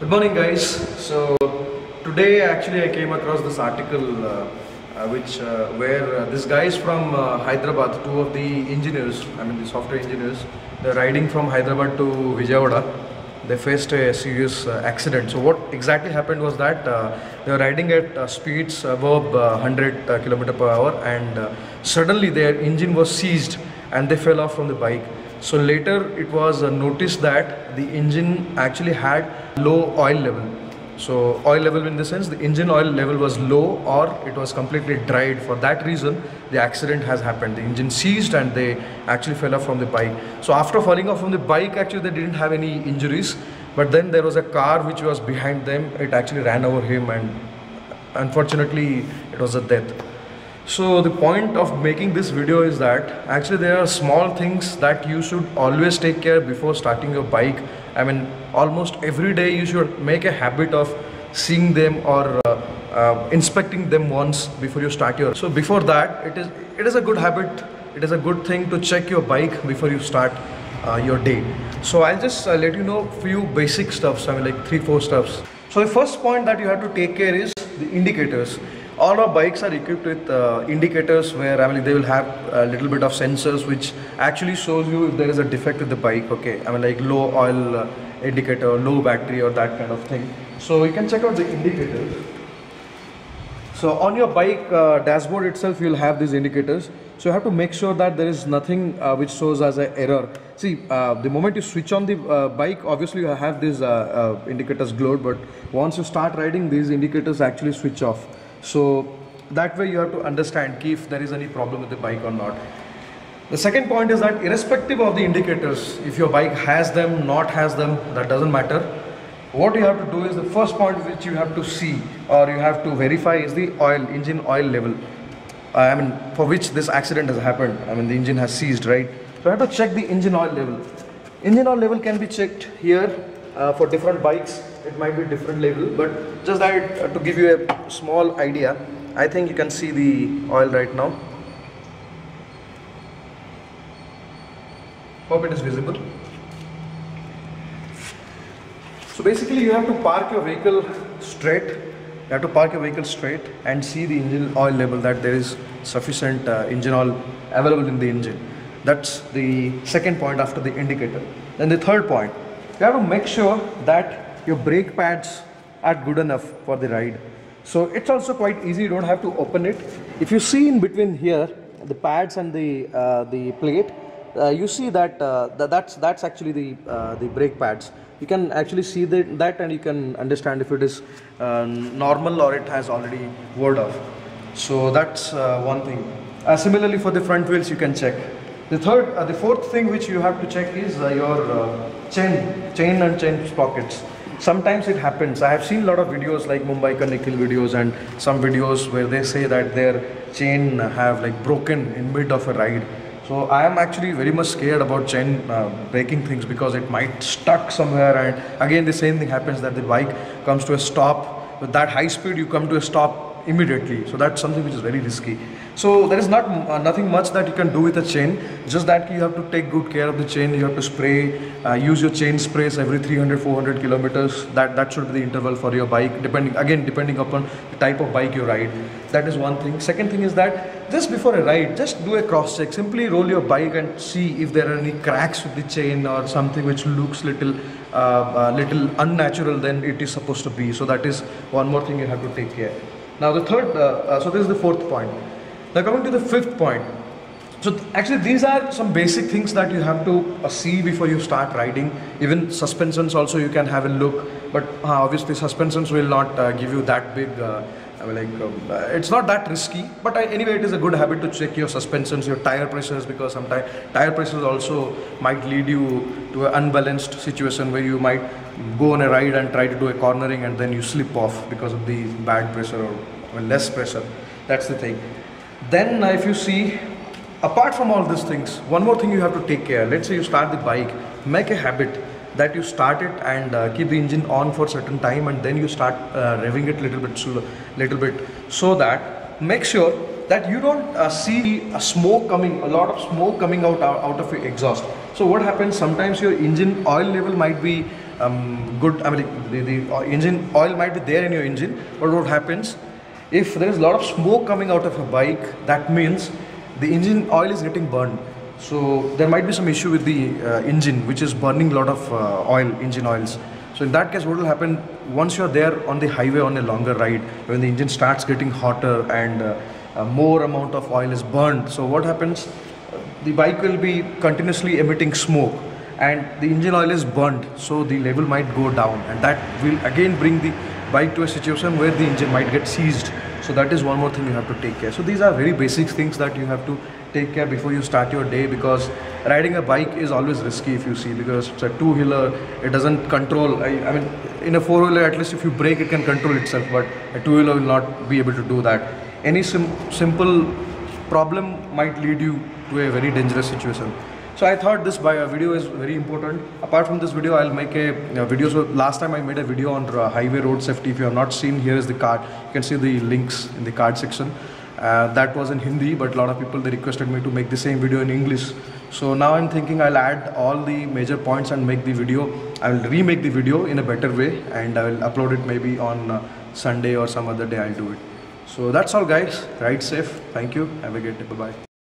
Good morning, guys. So today actually I came across this article where this guy is from Hyderabad. Two of the engineers, the software engineers, they're riding from Hyderabad to Vijayawada. They faced a serious accident. So what exactly happened was that they were riding at speeds above 100 km per hour, and suddenly their engine was seized and they fell off from the bike. So later it was noticed that the engine actually had low oil level. So oil level in the sense the engine oil level was low, or it was completely dried. For that reason the accident has happened. The engine seized and they actually fell off from the bike. So after falling off from the bike, actually they didn't have any injuries, but then there was a car which was behind them. It actually ran over him and unfortunately it was a death. So the point of making this video is that actually there are small things that you should always take care before starting your bike. Almost every day you should make a habit of seeing them or inspecting them once before you start your. So before that, it is a good habit. It is a good thing to check your bike before you start your day. So I'll just let you know few basic stuffs. Like 3-4 stuffs. So the first point that you have to take care is the indicators. All our bikes are equipped with indicators where they will have a little bit of sensors which actually shows you if there is a defect with the bike. Okay, like low oil indicator, low battery, or that kind of thing. So you can check out the indicators. So on your bike dashboard itself, you'll have these indicators. So you have to make sure that there is nothing which shows as an error. See, the moment you switch on the bike, obviously you have these indicators glowed, but once you start riding, these indicators actually switch off. So that way you have to understand if there is any problem with the bike or not. The second point is that irrespective of the indicators, if your bike has them, not has them, that doesn't matter. What you have to do is, the first point which you have to see or you have to verify is the engine oil level. For which this accident has happened. The engine has seized, right? So I have to check the engine oil level. Engine oil level can be checked here for different bikes. It might be different level, but just that to give you a small idea. I think you can see the oil right now. Hope it is visible. So basically you have to park your vehicle straight. You have to park your vehicle straight and see the engine oil level, that there is sufficient engine oil available in the engine. That's the second point after the indicator. Then the third point, you have to make sure that your brake pads are good enough for the ride. So it's also quite easy, you don't have to open it. If you see in between here, the pads and the plate, you see that that's actually the brake pads. You can actually see that and you can understand if it is normal or it has already wore off. So that's one thing. Similarly for the front wheels, you can check. The fourth thing which you have to check is your chain and chain sprockets. Sometimes it happens. I have seen a lot of videos like Mumbai Ka Nikhil videos and some videos where they say that their chain have broken in mid of a ride. So I am actually very much scared about chain breaking things, because it might stuck somewhere, and again the same thing happens, that the bike comes to a stop. With that high speed you come to a stop immediately. So that's something which is very risky. So there is nothing much that you can do with a chain, just that you have to take good care of the chain. You have to spray, use your chain sprays every 300-400 kilometers. That should be the interval for your bike, depending upon the type of bike you ride. That is one thing. Second thing is that just before a ride, just do a cross check. Simply roll your bike and see if there are any cracks with the chain or something which looks little unnatural than it is supposed to be. So that is one more thing you have to take care. Now the third, so this is the fourth point. Now coming to the fifth point. So actually these are some basic things that you have to see before you start riding. Even suspensions also you can have a look, but obviously suspensions will not give you that big, it's not that risky, but anyway it is a good habit to check your suspensions, your tire pressures, because sometimes tire pressures also might lead you to an unbalanced situation where you might go on a ride and try to do a cornering and then you slip off because of the bad pressure or less pressure. That's the thing. Then if you see, apart from all these things, one more thing you have to take care. Let's say you start the bike, make a habit that you start it and keep the engine on for a certain time, and then you start revving it little bit, so that make sure that you don't see a lot of smoke coming out of your exhaust. So what happens, sometimes your engine oil level might be good, I mean the engine oil might be there in your engine, but what happens if there is a lot of smoke coming out of a bike, that means the engine oil is getting burned. So there might be some issue with the engine, which is burning a lot of engine oils. So in that case, what will happen once you're there on the highway on a longer ride, when the engine starts getting hotter and more amount of oil is burned. So what happens? The bike will be continuously emitting smoke and the engine oil is burnt, so the level might go down, and that will again bring the bike to a situation where the engine might get seized. So that is one more thing you have to take care. So these are very basic things that you have to take care before you start your day, because riding a bike is always risky, if you see, because it's a two-wheeler, it doesn't control. I mean, in a four-wheeler, at least if you brake, it can control itself, but a two-wheeler will not be able to do that. Any simple problem might lead you to a very dangerous situation. So I thought this video is very important. Apart from this video, I'll make a video. So last time I made a video on highway road safety. If you have not seen, here is the card. You can see the links in the card section. That was in Hindi, but a lot of people, they requested me to make the same video in English. So now I'm thinking I'll add all the major points and make the video. I will remake the video in a better way, and I will upload it maybe on Sunday or some other day. I'll do it. So that's all, guys. Ride safe. Thank you. Have a great day. Bye-bye.